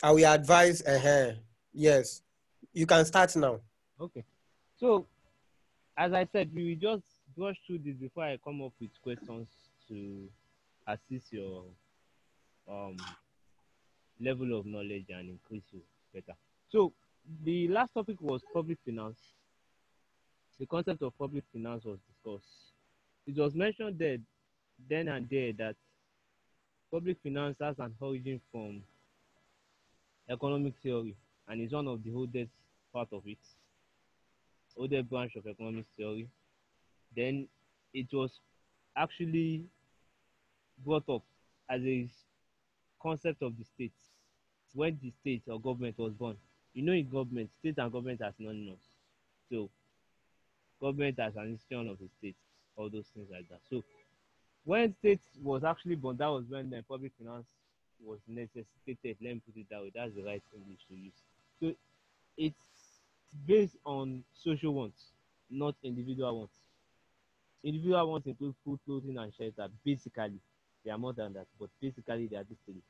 I will advise. Yes, you can start now. Okay. So, as I said, we will just brush through this before I come up with questions to assist your um, level of knowledge and increase you better. So, the last topic was public finance. The concept of public finance was discussed. It was mentioned there, then and there, that public finance has an origin from economic theory and is one of the oldest part of it, oldest branch of economic theory. Then it was actually brought up as a concept of the state when the state or government was born. You know, in government, state and government are synonymous. So government as an institution of the state, all those things like that. So when state was actually born, that was when the public finance was necessitated. Let me put it that way. That's the right English to use. So it's based on social wants, not individual wants. Individual wants include food, clothing, and shelter. Basically, they are more than that, but basically they are these three.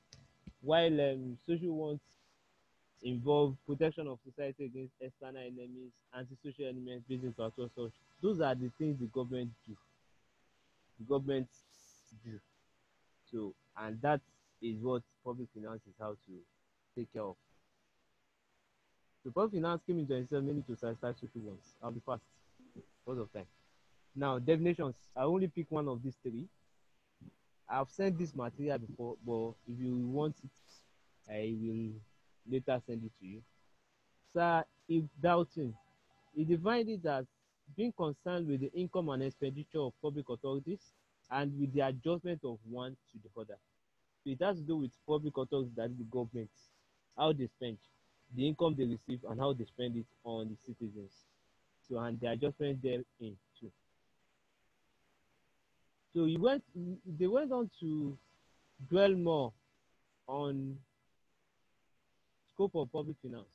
While social wants involve protection of society against external enemies, anti-social elements, business or such. Those are the things the government do. The government do. So, and that is what public finance is how to take care of. So, public finance came into existence mainly to satisfy social wants. I'll be fast because of time. Now, definitions. I only pick one of these three. I've sent this material before, but if you want it, I will later send it to you. Sir, if doubting, he defined it as being concerned with the income and expenditure of public authorities and with the adjustment of one to the other. So it has to do with public authorities, that is the government, how they spend, the income they receive, and how they spend it on the citizens. So and the adjustment therein too. So they went on to dwell more on scope of public finance,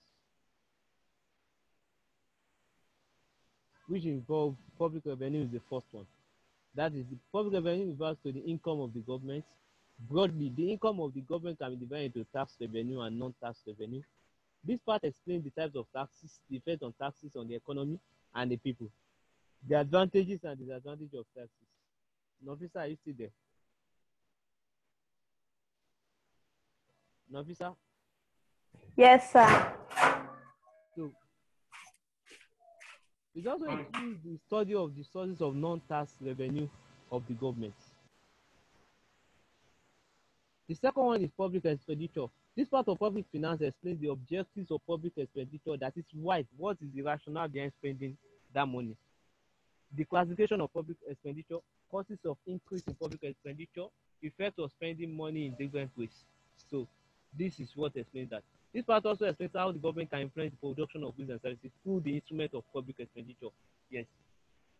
which involve public revenue is the first one. That is, the public revenue refers to the income of the government. Broadly, the income of the government can be divided into tax revenue and non-tax revenue. This part explains the types of taxes, the effect on taxes on the economy and the people, the advantages and disadvantages of taxes. Nafisa, are you still there? Nafisa? Yes, sir. So it also includes the study of the sources of non-tax revenue of the government. The second one is public expenditure. This part of public finance explains the objectives of public expenditure, that is why, what is the rationale behind spending that money. The classification of public expenditure, causes of increase in public expenditure, effect of spending money in different ways. So this is what explains that. This part also explains how the government can influence the production of goods and services through the instrument of public expenditure. Yes,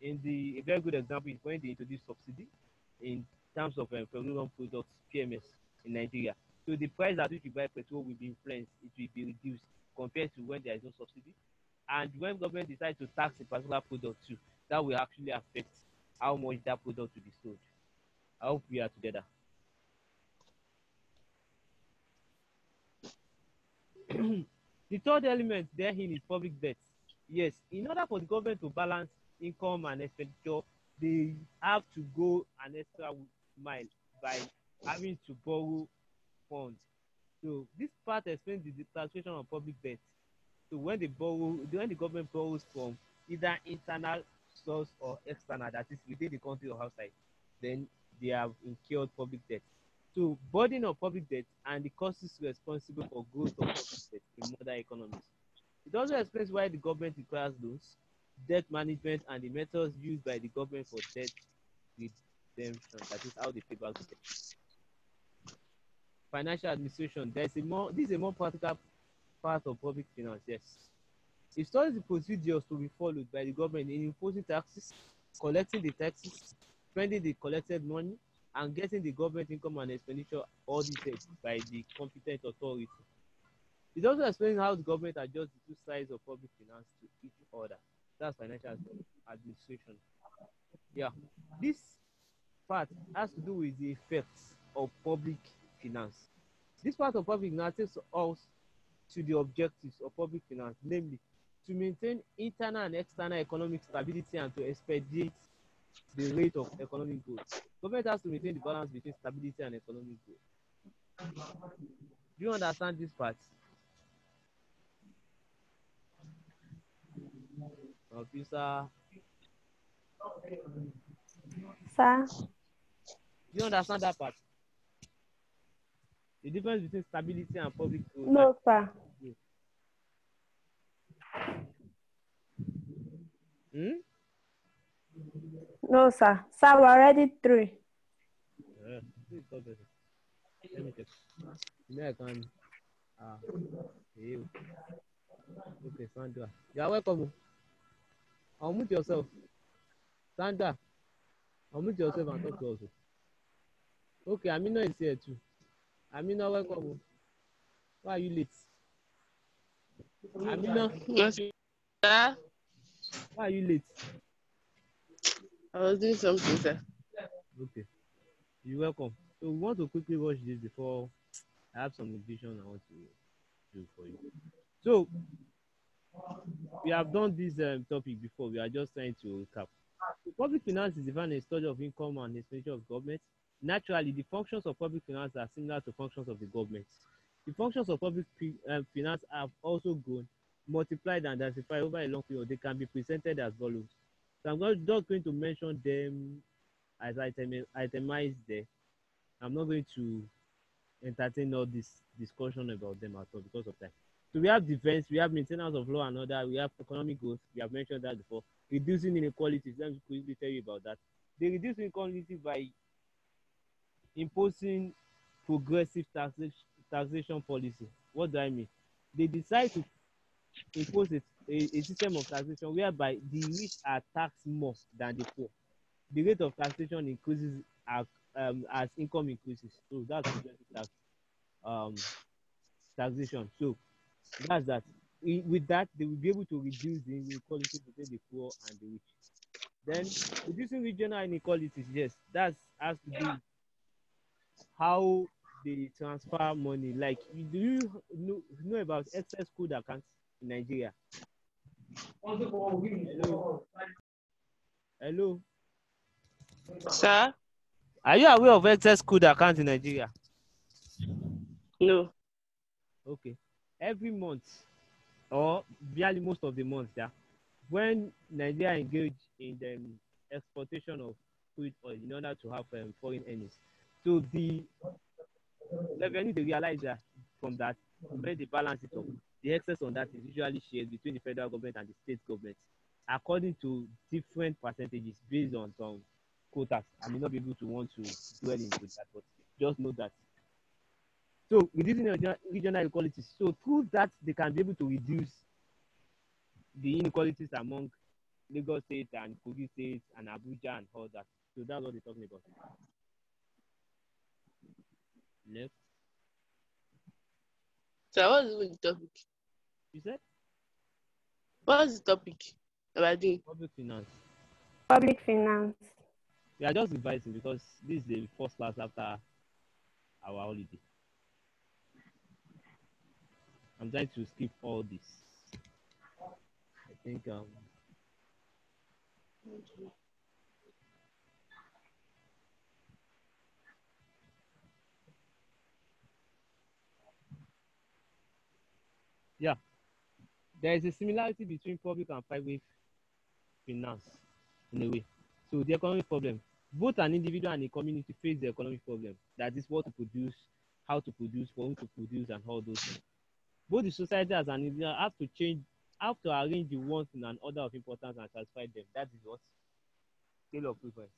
a very good example is when they introduce subsidy in terms of petroleum products, PMS, in Nigeria. So the price at which you buy petrol will be influenced, it will be reduced compared to when there is no subsidy. And when government decides to tax a particular product too, that will actually affect how much that product will be sold. I hope we are together. The third element therein is public debt. Yes, in order for the government to balance income and expenditure, they have to go an extra mile by having to borrow funds. So this part explains the classification of public debt. So when the government borrows from either internal source or external, that is within the country or outside, then they have incurred public debt. So burden of public debt and the causes responsible for growth of public debt in modern economies. It also explains why the government requires loans, debt management, and the methods used by the government for debt redemption. That is how they pay back the debt. Financial administration. This is a more practical part of public finance. Yes, it studies the procedures to be followed by the government in imposing taxes, collecting the taxes, spending the collected money, and getting the government income and expenditure audited by the competent authority. It also explains how the government adjusts the two sides of public finance to each other. That's financial administration. Yeah, this part has to do with the effects of public finance. This part of public finance takes us to the objectives of public finance, namely to maintain internal and external economic stability and to expedite the rate of economic growth. Government has to maintain the balance between stability and economic growth. Do you understand this part? Officer, Sir. do you understand that part? The difference between stability and public growth. No, sir. Hmm? No, sir. Sir, we're already through. Please stop it. Let me check. Now I can. You. Okay, Sandra. You are welcome. Unmute yourself. Sandra, unmute yourself and talk to us. Okay, Amina is here too. Amina, welcome. Why are you late? Amina, Yes, sir. why are you late? I was doing something, sir. Okay, you're welcome. So we want to quickly watch this before I have some vision I want to do for you. So we have done this topic before. We are just trying to recap. So public finance is defined as a study of income and expenditure of government. Naturally, the functions of public finance are similar to functions of the government. The functions of public finance have also grown, multiplied, and diversified over a long period. They can be presented as follows. So I'm just going to mention them as itemized there. I'm not going to entertain all this discussion about them at all because of that. So we have defense, we have maintenance of law and order, we have economic growth, we have mentioned that before. Reducing inequalities, let me quickly tell you about that. They reduce inequality by imposing progressive taxation policy. What do I mean? They decide to impose a system of taxation whereby the rich are taxed more than the poor. The rate of taxation increases as income increases. So that's progressive taxation. So that's that. With that, they will be able to reduce the inequality between the poor and the rich. Then reducing regional inequalities, yes, that has to do with how they transfer money. Like, do you know about excess code accounts in Nigeria? Hello. Hello. Sir? Are you aware of excess code accounts in Nigeria? No. Okay. Every month, or barely most of the months, yeah, when Nigeria engage in the exportation of crude oil in order to have foreign earnings, so the revenue they realize that from that, when they balance it up, the excess on that is usually shared between the federal government and the state government according to different percentages based on some quotas. I may not be able to want to dwell into that, but just know that. So reducing regional inequalities. So through that, they can be able to reduce the inequalities among Lagos State and Kogi State and Abuja and all that. So that's what they're talking about. Left. Sir, what's even the topic? You said? What's the topic about doing? Public finance. Public finance. We are just revising because this is the first class after our holiday. I'm trying to skip all this. I think yeah, there is a similarity between public and private finance in a way. So the economic problem, both an individual and a community face the economic problem. That is what to produce, how to produce, for whom to produce, and all those things. Both the society as an individual have to arrange the wants in an order of importance and satisfy them. That is what scale of preference.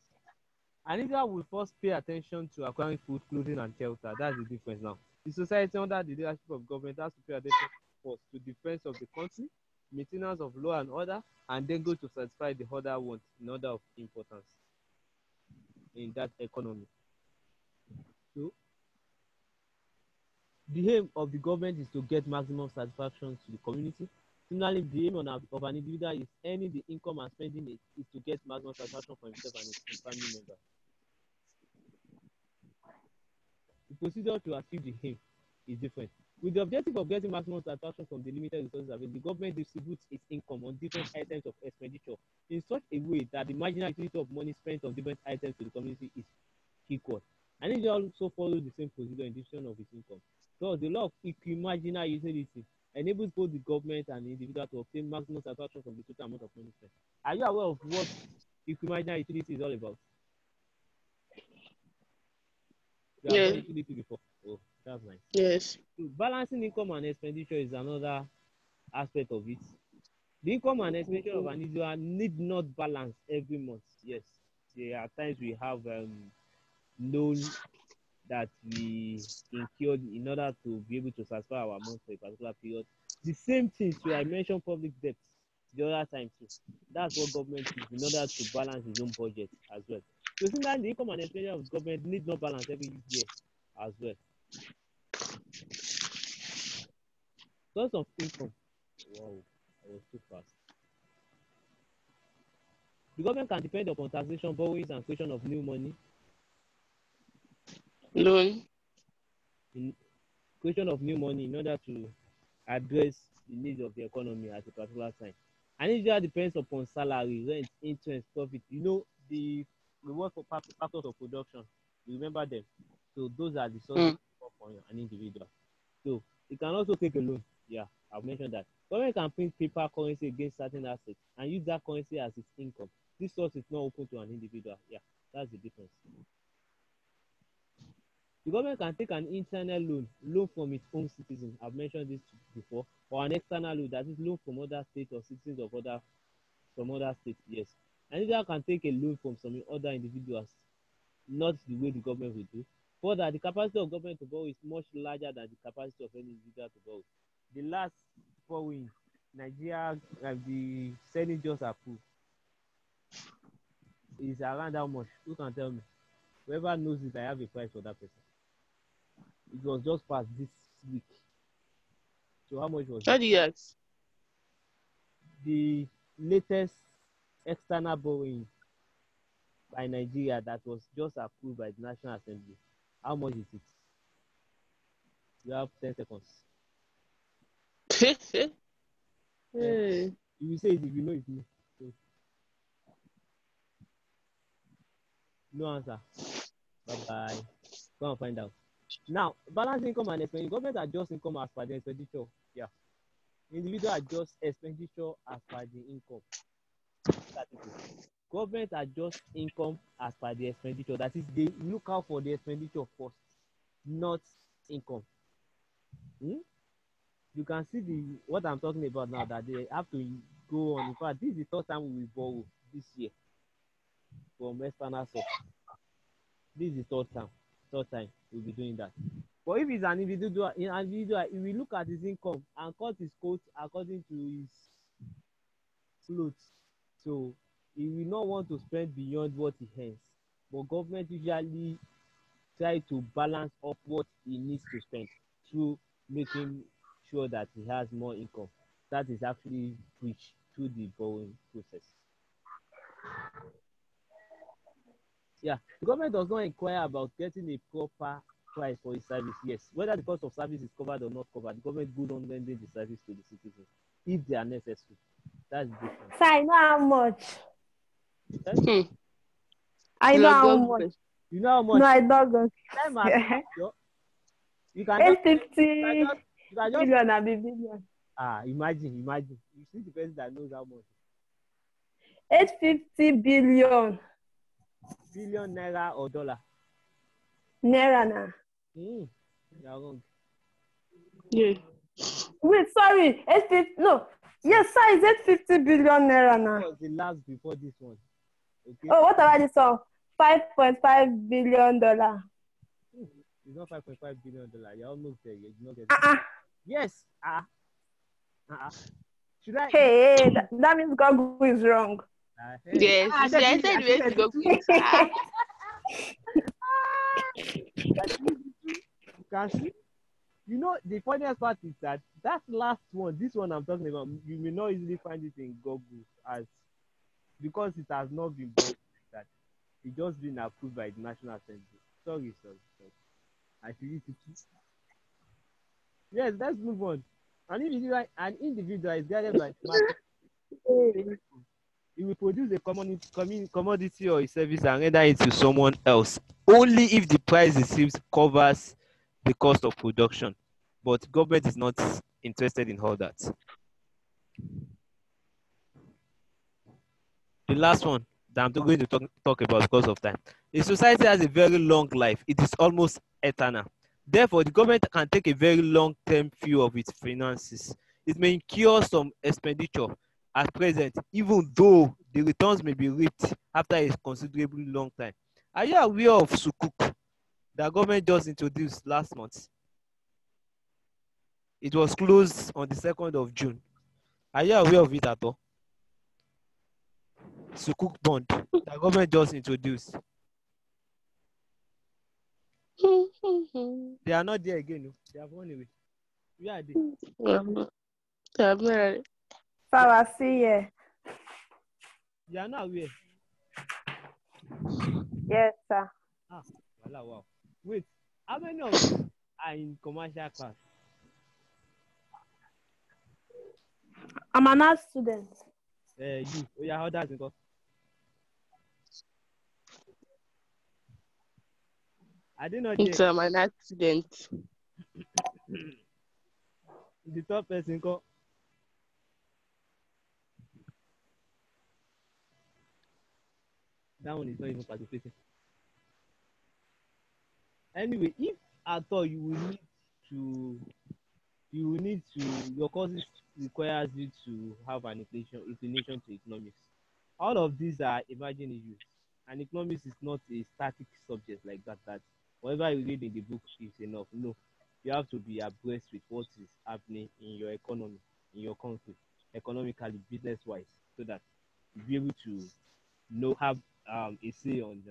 An individual will first pay attention to acquiring food, clothing, and shelter. That's the difference now. The society under the leadership of government has to pay attention first to defense of the country, maintenance of law and order, and then go to satisfy the other wants in order of importance in that economy. So the aim of the government is to get maximum satisfaction to the community. Similarly, the aim of an individual is earning the income and spending it is to get maximum satisfaction for himself and his family members. The procedure to achieve the aim is different. With the objective of getting maximum satisfaction from the limited resources available, the government distributes its income on different items of expenditure in such a way that the marginal utility of money spent on different items to the community is equal. And it also follows the same procedure in distribution of its income. So the law of equimarginal utility enables both the government and the individual to obtain maximum satisfaction from the total amount of money spent. Are you aware of what equimarginal utility is all about? You have Yeah. done utility before. Oh, that's nice. Yes. So balancing income and expenditure is another aspect of it. The income and expenditure of an individual need not balance every month. Yes, there are times we have loan that we incurred in order to be able to satisfy our amount for a particular period. The same thing too, I mentioned public debt the other time too. That's what government is in order to balance its own budget as well. So since that the income and expenditure of government need not balance every year as well. Source of income. Wow, I was too fast. The government can depend upon taxation, borrowings, and creation of new money. Loan. In creation of new money in order to address the needs of the economy at a particular time. And it just depends upon salary, rent, interest, profit. You know, the reward for factors of production. You remember them. So those are the sources for an individual. So you can also take a loan. Yeah, I've mentioned that. Government can print paper currency against certain assets and use that currency as its income. This source is not open to an individual. Yeah, that's the difference. The government can take an internal loan from its own citizens. I've mentioned this before, or an external loan, that is loan from other states or citizens of from other states. Yes, and individual can take a loan from some other individuals, not the way the government will do. Further, the capacity of government to borrow is much larger than the capacity of any individual to borrow. The last borrowing, Nigeria, the Senate just approved, is around how much? Who can tell me? Whoever knows it, I have a price for that person. It was just passed this week. So how much was How it? do you ask? The latest external borrowing by Nigeria that was just approved by the National Assembly. How much is it? You have 10 seconds. Hey. You will say it if you know it's me. So, no answer. Bye-bye. Go and find out. Now, balance income and expenditure. Government adjusts income as per the expenditure. Yeah. Individual adjusts expenditure as per the income. Government adjusts income as per the expenditure. That is, they look out for the expenditure first, not income. You can see what I'm talking about now, that they have to go on. In fact, this is the third time we will borrow this year from external source. This is the third time we'll be doing that. But if it's an individual, he will look at his income and cut his coat according to his clothes. So he will not want to spend beyond what he earns. But government usually try to balance up what he needs to spend through making sure that he has more income. That is actually preached through the borrowing process. Yeah, the government does not inquire about getting a proper price for his service. Yes, whether the cost of service is covered or not covered, the government goes on rendering the service to the citizens if they are necessary. That's the difference. So I know how much. Okay? I know how much. You know how much? No, I don't. You can 850 just million and billion. Imagine. You see the person that knows how much. 850 billion. Billion naira or dollar? Naira now. You're wrong. Yeah. Wait, sorry. 850. No. Yes, sir. It's 850 billion naira now. What was the last before this one? Okay. Oh, what about this one? $5.5 billion. It's not $5.5 billion. You're almost there. You're not getting Yes. Should I? Hey, that means Google is wrong. Yes. I said we have to go quick. You can see. You know, the funniest part is that last one, this one I'm talking about, you may not easily find it in Google because it has not been bought like that. It's just been approved by the National Assembly. Sorry. I feel it. Yes, let's move on. An individual is guided by market. He will produce a commodity or a service and render it to someone else only if the price received covers the cost of production. But government is not interested in all that. The last one that I'm going to talk about because of time. A society has a very long life. It is almost eternal. Therefore, the government can take a very long-term view of its finances. It may incur some expenditure at present, even though the returns may be reaped after a considerably long time. Are you aware of Sukuk that government just introduced last month? It was closed on the 2nd of June. Are you aware of it at all? Sukuk bond that government just introduced. They are not there again. No. They have gone away. Where are they? I'm not ready. Pharmacy, yeah. They are not aware. Yes, sir. Wow. Wait, how many of you are in commercial class? I'm an art student. You. Oh, yeah, how does it go? I did not It's there. an accident. The top person go. That one is not even participating. Anyway, if at all you will need to, your courses requires you to have an inclination to economics. All of these are emerging issues, and economics is not a static subject like that. That whatever you read in the book is enough. No, you have to be abreast with what is happening in your economy, in your country, economically, business-wise, so that you'll be able to have a say on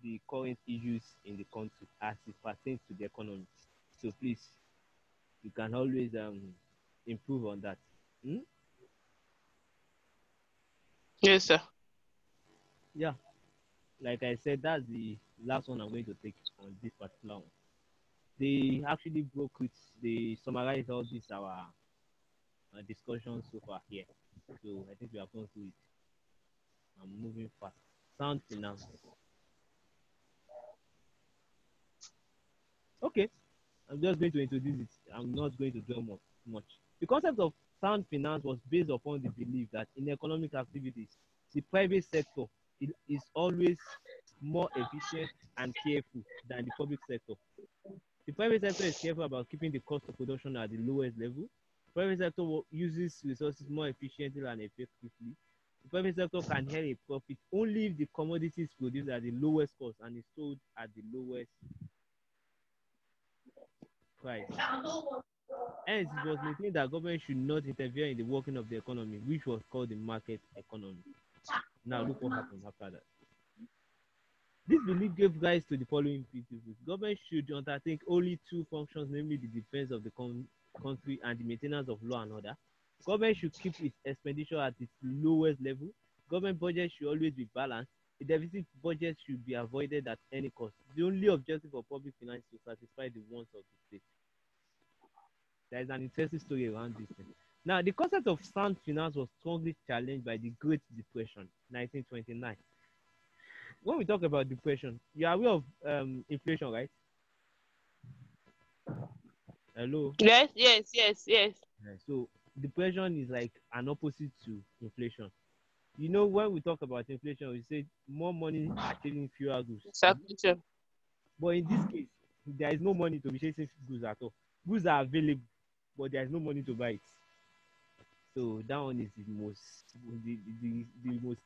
the current issues in the country as it pertains to the economy. So please, you can always improve on that. Hmm? Yes, sir. Yeah, like I said, that's the last one I'm going to take on this particular one. They actually broke it. They summarized all this our discussion so far here. So I think we have gone through it. I'm moving fast. Sound finance. Okay, I'm just going to introduce it. I'm not going to dwell much. The concept of sound finance was based upon the belief that in economic activities, the private sector is always more efficient and careful than the public sector. The private sector is careful about keeping the cost of production at the lowest level. The private sector uses resources more efficiently and effectively. The private sector can earn a profit only if the commodity is produced at the lowest cost and is sold at the lowest price. Hence, it was maintained that government should not interfere in the working of the economy, which was called the market economy. Now, look what happened after that. This belief gave rise to the following principles. Government should undertake only two functions, namely the defense of the country and the maintenance of law and order. Government should keep its expenditure at its lowest level. Government budget should always be balanced. A deficit budget should be avoided at any cost. The only objective of public finance is to satisfy the wants of the state. There is an interesting story around this thing. Now, the concept of sound finance was strongly challenged by the Great Depression, 1929. When we talk about depression, you are aware of inflation, right? Hello. Yes. So depression is like an opposite to inflation. You know, when we talk about inflation, we say more money chasing fewer goods. Exactly. But in this case, there is no money to be chasing goods at all. Goods are available, but there is no money to buy it. So that one is the most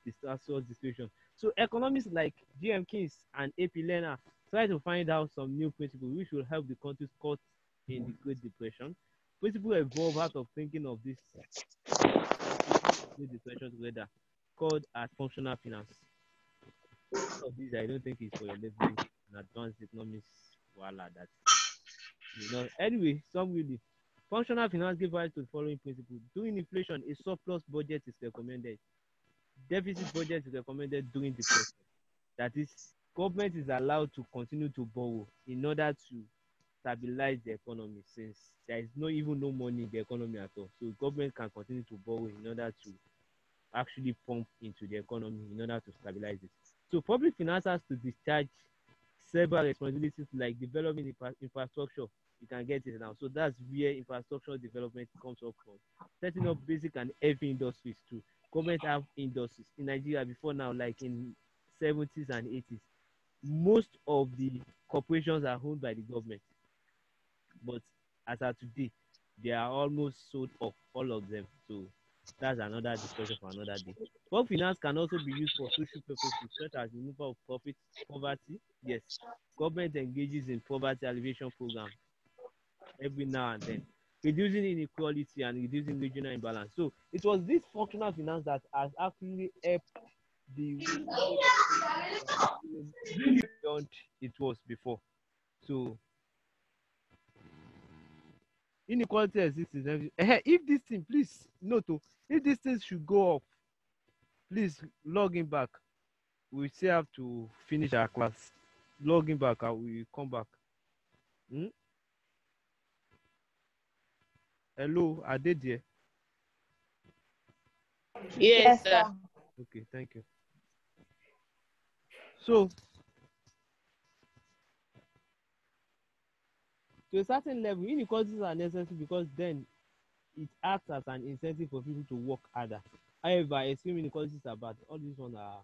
disastrous situation. So economists like GM Keynes and AP Lerner try to find out some new principles which will help the countries caught in the Great Depression. Principles evolve out of thinking of this Great Depression together, called as functional finance. All of these I don't think is for your level in advanced economics. Voila, that anyway, some will. Functional finance gives rise to the following principles. During inflation, a surplus budget is recommended. Deficit budget is recommended during depression. That is, government is allowed to continue to borrow in order to stabilize the economy since there is no money in the economy at all. So government can continue to borrow in order to actually pump into the economy in order to stabilize it. So public finance has to discharge several responsibilities like developing infrastructure. You can get it now. So that's where infrastructure development comes up from. Setting up basic and heavy industries too. Government have industries in Nigeria before now, like in 70s and 80s. Most of the corporations are owned by the government, but as of today, they are almost sold off, all of them. So that's another discussion for another day. But finance can also be used for social purposes, such as removal of poverty. Yes, government engages in poverty alleviation programs every now and then, reducing inequality and reducing regional imbalance. So it was this functional finance that has actually helped the beyond it was before. So inequality exists in every. If this thing, please note, if this thing should go up, please log in back. We still have to finish our class. Log in back, and we come back. Hmm? Hello, are they there? Yes, sir. sir. Okay, thank you. So, to a certain level, inequalities are necessary because then it acts as an incentive for people to work harder. However, extreme inequalities are bad. All these ones are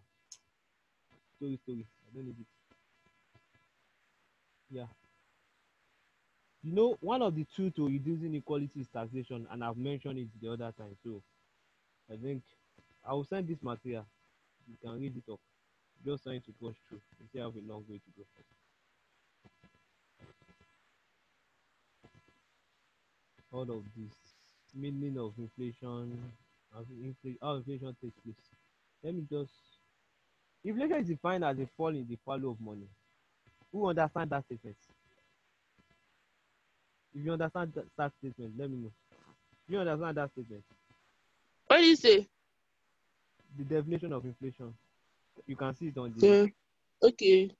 story. I don't need it. Yeah. You know, one of the two to reducing inequality is taxation, and I've mentioned it the other time. So I think I will send this material. You can read it up. Just trying to push through. You still have a long way to go. All of this meaning of inflation, how inflation takes place. Let me just. Inflation is defined as a fall in the value of money. Who understand that statement? If you understand that statement, let me know. Do you understand that statement? What do you say? The definition of inflation. You can see it on the. Mm, okay. Do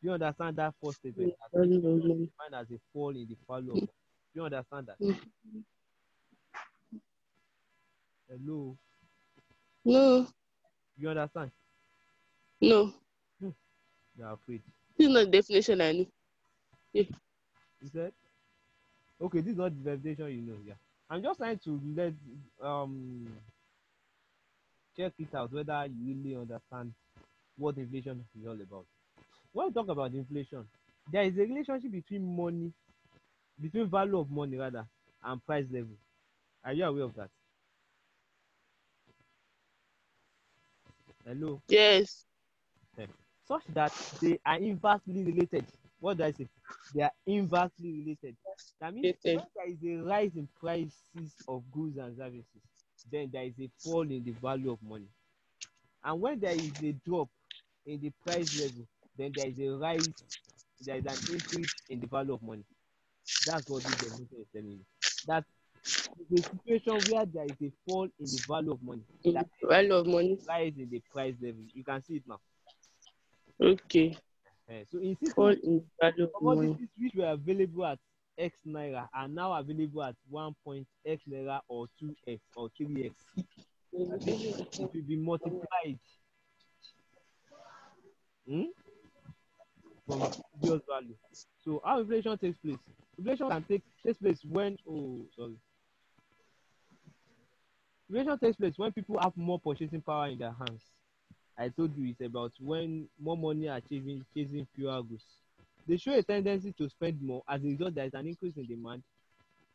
you understand that first statement? That Mm, inflation is defined as a fall in the value of money. Do you understand that? Hello. No, You understand? no. You are afraid. This is not the definition I know. Yeah. You said? Okay, this is not the definition you know. Yeah. I'm just trying to let check it out whether you really understand what inflation is all about. When we talk about inflation, there is a relationship between value of money rather, and price level. Are you aware of that? Hello? Yes. Such that they are inversely related. What do I say? They are inversely related. That means when Related. there is a rise in prices of goods and services, then there is a fall in the value of money. And when there is a drop in the price level, then there is a rise, there is an increase in the value of money. That's what this definition is telling you. That the situation where there is a fall in the value of money, that Value of money. rise in the price level. You can see it now. Okay. So in Fall simple, in value of money. commodities which were available at X naira are now available at 1 point X naira or 2x or 3x. It will be multiplied from the previous value. So how inflation takes place? Inflation can takes place when inflation takes place when people have more purchasing power in their hands. I told you it's about when more money are chasing fewer goods. They show a tendency to spend more. As a result, there is an increase in demand.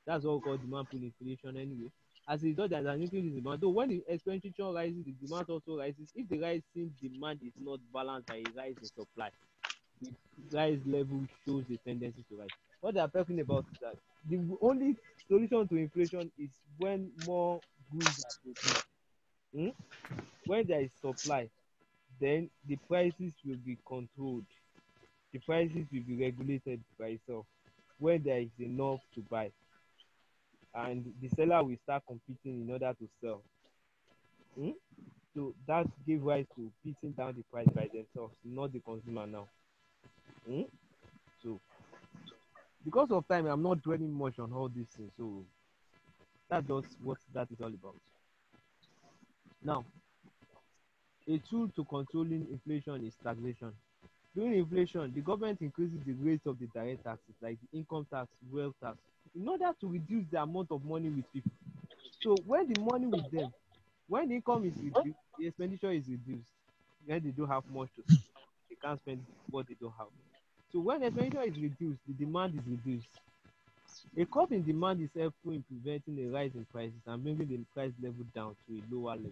That's what we call demand pull inflation anyway. As a result, there is an increase in demand. Though when the expenditure rises, the demand also rises. If the rising demand is not balanced by a rise in supply, the price level shows a tendency to rise. What they are talking about is that the only solution to inflation is when more goods are produced. When there is supply, then the prices will be controlled. The prices will be regulated by itself when there is enough to buy, and the seller will start competing in order to sell. So that gave rise to beating down the price by themselves, not the consumer now. So because of time, I'm not dwelling much on all these things. So that's just what that is all about. Now, a tool to controlling inflation is taxation. During inflation, the government increases the rates of the direct taxes like the income tax, wealth tax, in order to reduce the amount of money with people. So when the money with them, when the income is reduced, the expenditure is reduced. Then they don't have much to spend. They can't spend what they don't have. So when the expenditure is reduced, the demand is reduced. A cut in demand is helpful in preventing a rise in prices and bringing the price level down to a lower level.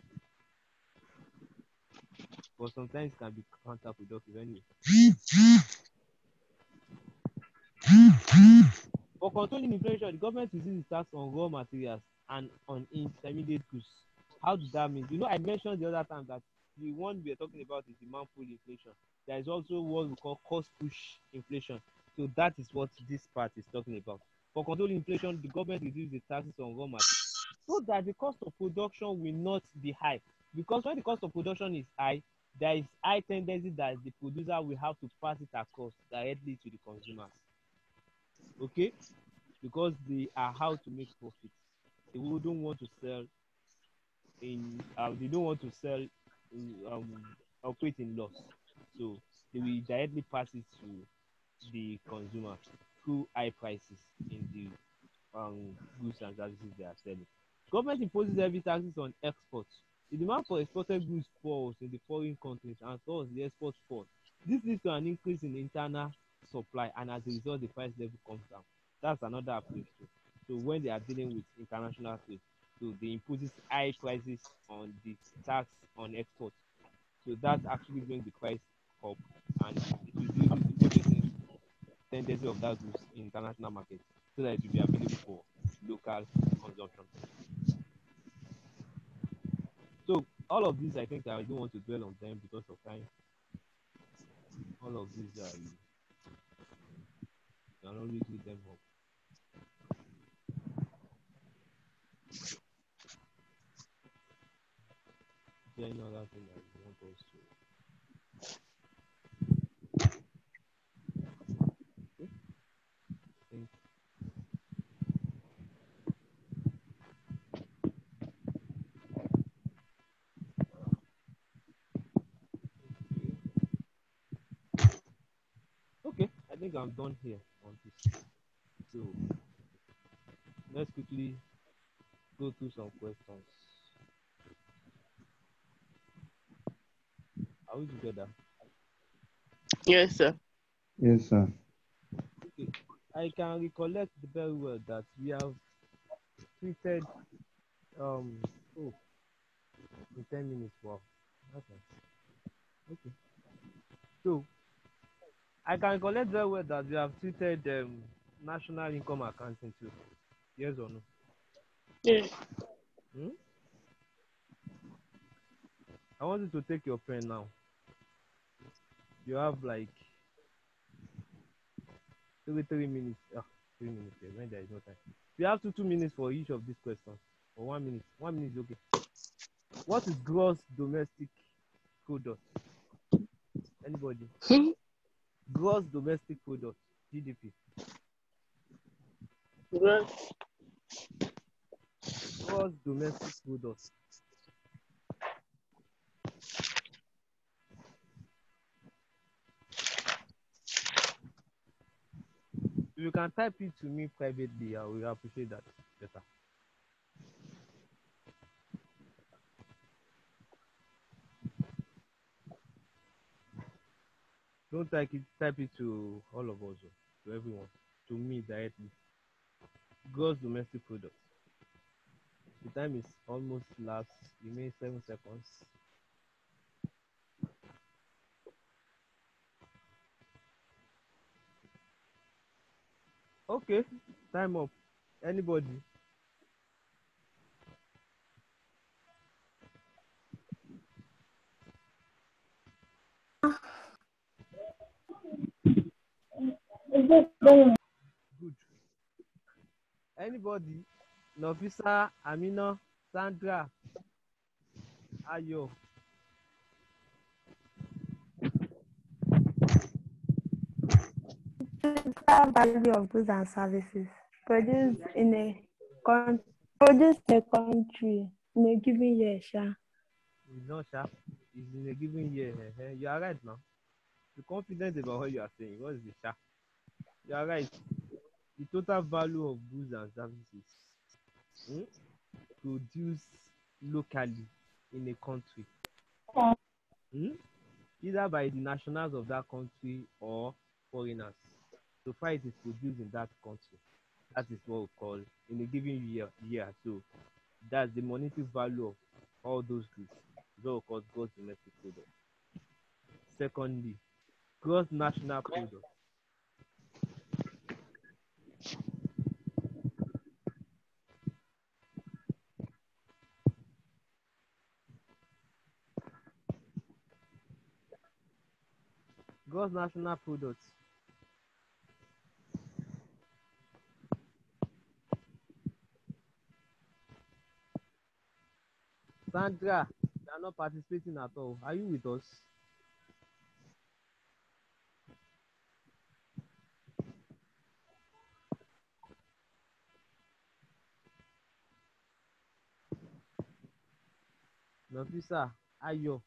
But sometimes it can be counterproductive anyway. For controlling inflation, the government uses the tax on raw materials and on intermediate goods. How does that mean? I mentioned the other time that the one we are talking about is demand pull inflation. There is also what we call cost push inflation. So that is what this part is talking about. For controlling inflation, the government reduces the taxes on raw materials so that the cost of production will not be high. Because when the cost of production is high, there is high tendency that the producer will have to pass it across directly to the consumers. Okay? Because they are how to make profit. They don't want to sell operate in loss. So they will directly pass it to the consumer through high prices in the goods and services they are selling. Government imposes heavy taxes on exports. The demand for exported goods falls in the foreign countries and thus the exports fall. This leads to an increase in internal supply and as a result the price level comes down. That's another approach too. So when they are dealing with international trade, so they imposes high prices on the tax on exports. So that actually brings the price up and it reduces the purchasing tendency of that goods in international markets so that it will be available for local consumption. So all of these, I think I don't want to dwell on them because of time. All of these, I can only do them up. Is there any other thing that you want us to? Okay. Think. Okay, I think I'm done here on this. So let's quickly go through some questions. Are we together? Yes, sir. Yes, sir. Okay. I can recollect very well that we have tweeted in 10 minutes. Wow. Okay. So I can recollect very well that we have treated national income accounting too. Yes or no? Yeah. I want you to take your pen now. You have like 3 minutes. 3 minutes here when there is no time. We have 2 minutes for each of these questions. Or 1 minute. 1 minute is okay. What is gross domestic product? Anybody? Gross domestic product, GDP. Gross. Gross domestic product. If you can type it to me privately, I will appreciate that better. Don't type it to all of us, to everyone, to me directly. Gross domestic product. The time is almost last. Remain 7 seconds. Okay, time up. Anybody? Good. Anybody? Nofisa, Amina, Sandra, Ayo. total value of goods and services produced in a produced in a country in a given year, sha. It's not sharp. It's in a given year. You are right now. Be confident about what you are saying. What is the sharp? You are right. The total value of goods and services produced locally in a country, either by the nationals of that country or foreigners. So far it is produced in that country. That is what we call in a given year. So that's the monetary value of all those goods. Is what we call gross domestic product. Secondly, gross national product. Gross national product. Sandra, you are not participating at all. Are you with us? Nafisa, Ayo.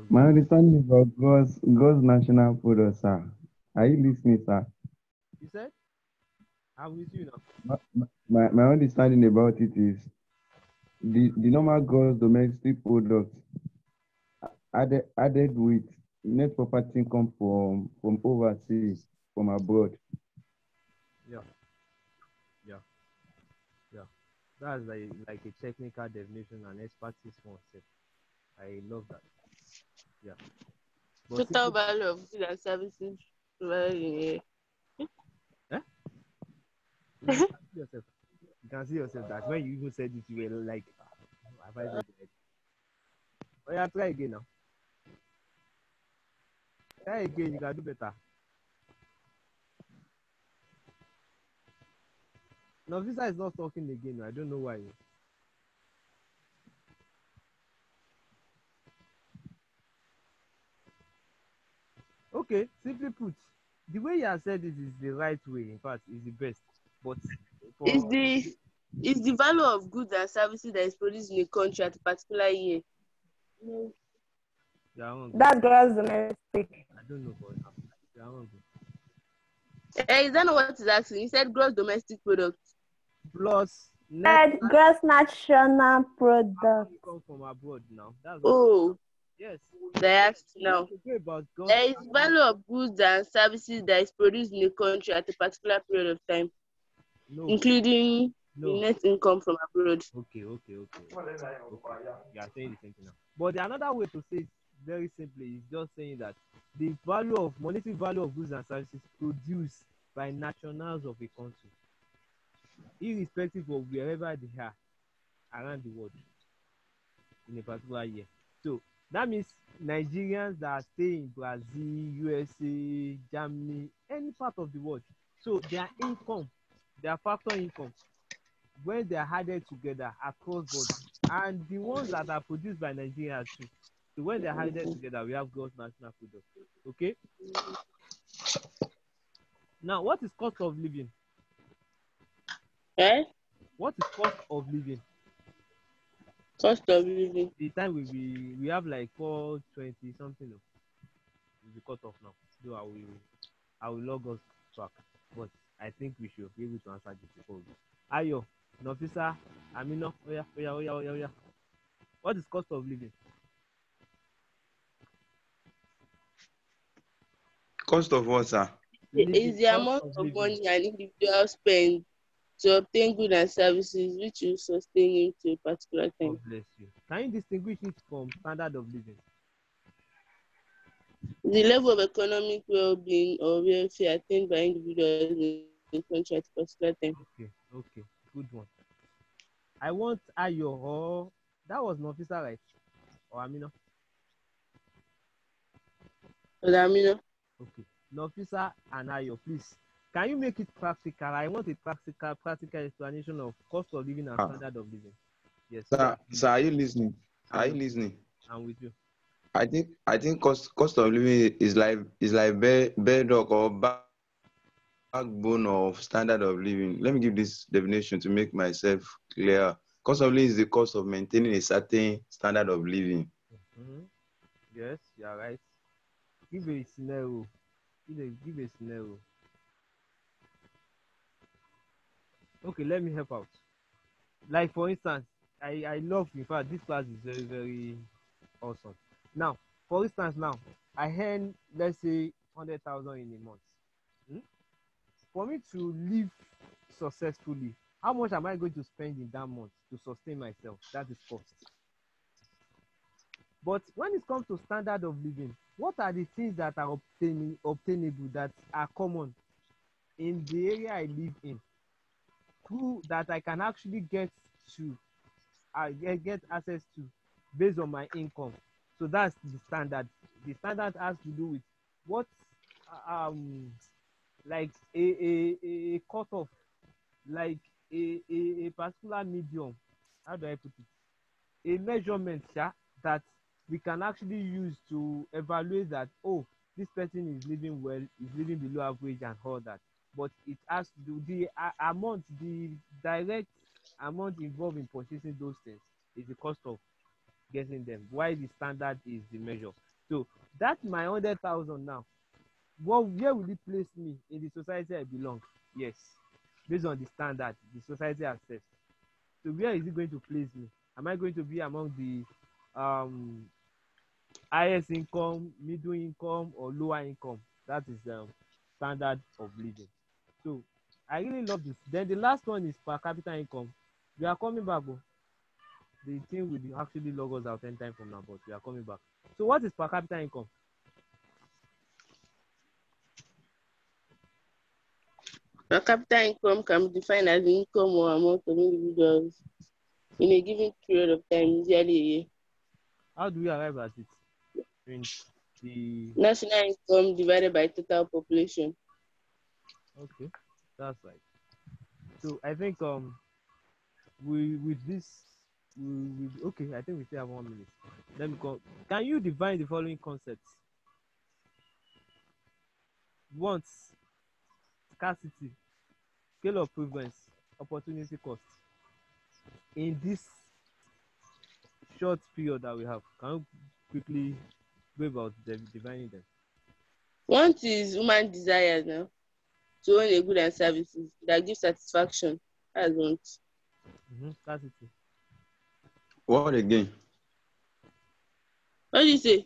My understanding about God's national product, sir. Are you listening, sir? You said? I'm with you now. My understanding about it is the normal gross domestic product added with net property income from overseas, from abroad. Yeah. That's like a technical definition and expertise for itself. I love that. Yeah. But Total value of goods and services provided in a year. you can see yourself that when you even said it, you were like, have I said it? Oh yeah, try again now. Try again, you can do better. No, Visa is not talking again. I don't know why. Okay, simply put, the way you have said it is the right way. In fact, is the best. But Is the value of goods and services that is produced in a country at a particular year? No. That's gross domestic. I don't know, but Is that not what he's asking? He said gross domestic product. Plus Net gross national product. Come from abroad now. That's yes. They asked now. About there is value of goods and services that is produced in a country at a particular period of time, including the net income from abroad. Okay. You are saying the same thing now. But another way to say it very simply is just saying that the monetary value of goods and services produced by nationals of a country, irrespective of wherever they are around the world in a particular year. So that means Nigerians that stay in Brazil, USA, Germany, any part of the world. So their income, their factor income, when they are added together across board, and the ones that are produced by Nigeria too. So when they are added together, we have gross national product. Okay. Now, what is cost of living? What is cost of living? Cost of living. The time we have like 420 something. We'll be cut off now. So I will log us back. But I think we should be able to answer this before. Ayo, Nafisa, Amino, Oya. What is cost of living? Cost of what, sir? Is the amount of money an individual spends to obtain goods and services which will sustain him to a particular time. God bless you. Can you distinguish it from standard of living? The level of economic well-being or welfare attained by individuals in the country at a particular time. Okay, good one. I want Ayo or that was Nafisa, right? Or Amino? Amino. Okay. Nafisa and Ayo, please. Can you make it practical? I want a practical explanation of cost of living and standard of living. Yes. Sir, are you listening? I'm with you. I think cost of living is like bedrock or backbone of standard of living. Let me give this definition to make myself clear. Cost of living is the cost of maintaining a certain standard of living. Yes, you are right. Give a scenario. Give a scenario. Okay, let me help out. Like for instance, I love, in fact, this class is very, very awesome. Now, for instance, now I earn, let's say, 100,000 in a month. For me to live successfully, how much am I going to spend in that month to sustain myself? That is cost. But when it comes to standard of living, what are the things that are obtainable, that are common in the area I live in, through that I can actually get access to based on my income? So that's the standard. The standard has to do with what like a cutoff, like a particular medium. How do I put it? A measurement that we can actually use to evaluate that, oh, this person is living well, is living below average and all that. But it has to do the amount, the direct amount involved in purchasing those things is the cost of getting them. Why the standard is the measure. So that's my 100,000 now. Where will it place me in the society I belong? Yes, based on the standard the society has set. So where is it going to place me? Am I going to be among the highest income, middle income, or lower income? That is standard of living. So I really love this. Then the last one is per capita income. We are coming back. The thing will actually log us out 10 times from now, but we are coming back. So what is per capita income? Per capita income can be defined as the income or amount of individuals in a given period of time, usually a year. How do we arrive at it? In the national income divided by total population. Okay, that's right. So I think with this okay, I think we still have 1 minute. Let me go. Can you define the following concepts? Wants, scarcity, scale of preference, opportunity cost. In this short period that we have, can you quickly go about defining them? Want is human desire now to own a good and services that give satisfaction. That's want. Scarcity. What again? What do you say?